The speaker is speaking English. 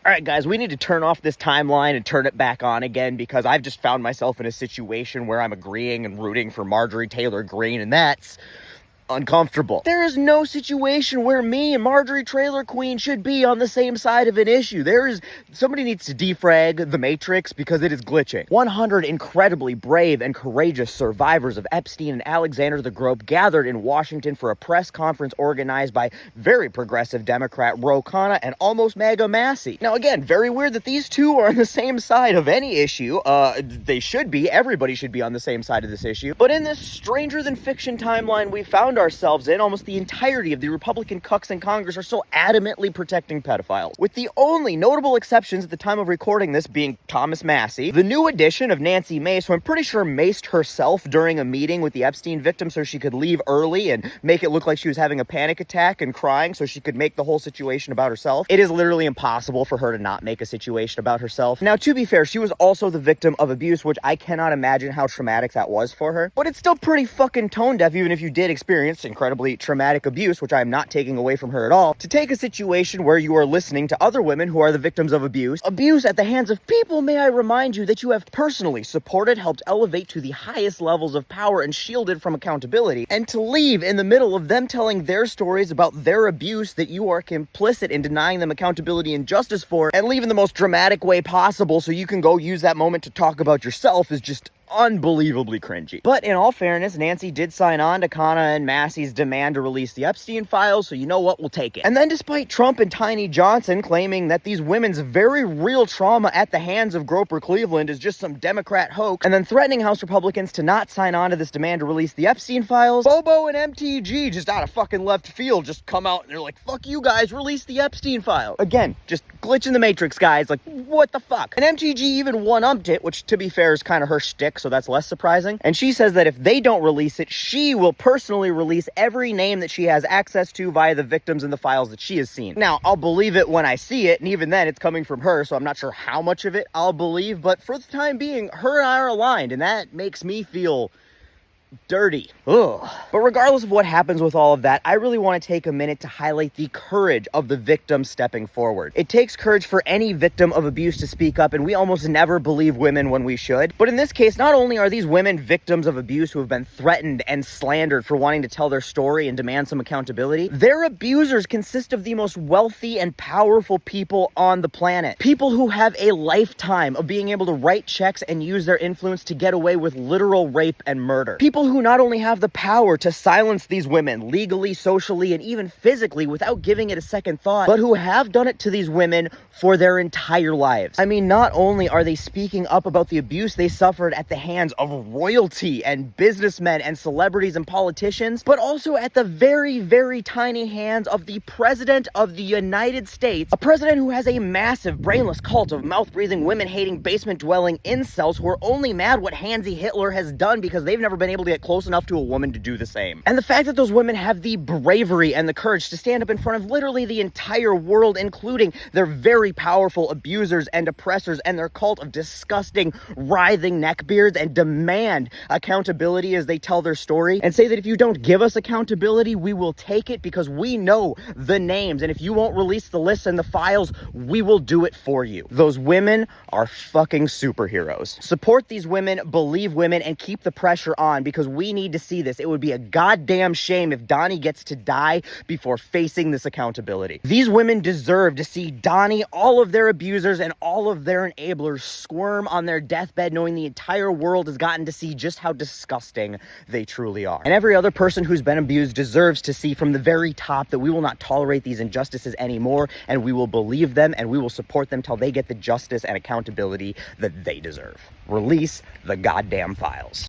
All right, guys, we need to turn off this timeline and turn it back on again because I've just found myself in a situation where I'm agreeing and rooting for Marjorie Taylor Greene, and that's uncomfortable. There is no situation where me and Marjorie Taylor Greene should be on the same side of an issue. Somebody needs to defrag the Matrix because it is glitching. 100 incredibly brave and courageous survivors of Epstein and Alexander the Grope gathered in Washington for a press conference organized by very progressive Democrat Ro Khanna and almost MAGA Massey. Now, again, very weird that these two are on the same side of any issue. They should be. Everybody should be on the same side of this issue. But in this stranger-than-fiction timeline we found ourselves in, almost the entirety of the Republican cucks in Congress are still adamantly protecting pedophiles, with the only notable exceptions at the time of recording this being Thomas Massey, the new addition of Nancy Mace, who I'm pretty sure maced herself during a meeting with the Epstein victim so she could leave early and make it look like she was having a panic attack and crying so she could make the whole situation about herself. It is literally impossible for her to not make a situation about herself. Now, to be fair, she was also the victim of abuse, which I cannot imagine how traumatic that was for her, but it's still pretty fucking tone deaf, even if you did experience incredibly traumatic abuse, which I am not taking away from her at all, to take a situation where you are listening to other women who are the victims of abuse at the hands of people, may I remind you, that you have personally supported, helped elevate to the highest levels of power, and shielded from accountability, and to leave in the middle of them telling their stories about their abuse that you are complicit in denying them accountability and justice for, and leave in the most dramatic way possible so you can go use that moment to talk about yourself, is just unbelievably cringy. But in all fairness, Nancy did sign on to Khanna and Massey's demand to release the Epstein files, so you know what, we'll take it. And then despite Trump and Tiny Johnson claiming that these women's very real trauma at the hands of Groper Cleveland is just some Democrat hoax, and then threatening House Republicans to not sign on to this demand to release the Epstein files, Bobo and MTG just out of fucking left field just come out and they're like, fuck you guys, release the Epstein file. Again, just glitch in the Matrix, guys. Like, what the fuck? And MTG even one-upped it, which to be fair is kind of her shtick, so that's less surprising. And she says that if they don't release it, she will personally release every name that she has access to via the victims in the files that she has seen. Now, I'll believe it when I see it, and even then, it's coming from her, so I'm not sure how much of it I'll believe, but for the time being, her and I are aligned, and that makes me feel dirty. Ugh. But regardless of what happens with all of that, I really want to take a minute to highlight the courage of the victim stepping forward. It takes courage for any victim of abuse to speak up, and we almost never believe women when we should. But in this case, not only are these women victims of abuse who have been threatened and slandered for wanting to tell their story and demand some accountability, their abusers consist of the most wealthy and powerful people on the planet. People who have a lifetime of being able to write checks and use their influence to get away with literal rape and murder. People who not only have the power to silence these women legally, socially, and even physically without giving it a second thought, but who have done it to these women for their entire lives. I mean, not only are they speaking up about the abuse they suffered at the hands of royalty and businessmen and celebrities and politicians, but also at the very, very tiny hands of the President of the United States, a president who has a massive, brainless cult of mouth-breathing, women-hating, basement-dwelling incels who are only mad what Hansi Hitler has done because they've never been able to get close enough to a woman to do the same. And the fact that those women have the bravery and the courage to stand up in front of literally the entire world, including their very powerful abusers and oppressors and their cult of disgusting, writhing neckbeards, and demand accountability as they tell their story, and say that if you don't give us accountability, we will take it because we know the names, and if you won't release the lists and the files, we will do it for you. Those women are fucking superheroes. Support these women, believe women, and keep the pressure on, because we need to see this. It would be a goddamn shame if Donnie gets to die before facing this accountability. These women deserve to see Donnie, all of their abusers, and all of their enablers squirm on their deathbed knowing the entire world has gotten to see just how disgusting they truly are. And every other person who's been abused deserves to see from the very top that we will not tolerate these injustices anymore, and we will believe them, and we will support them till they get the justice and accountability that they deserve. Release the goddamn files.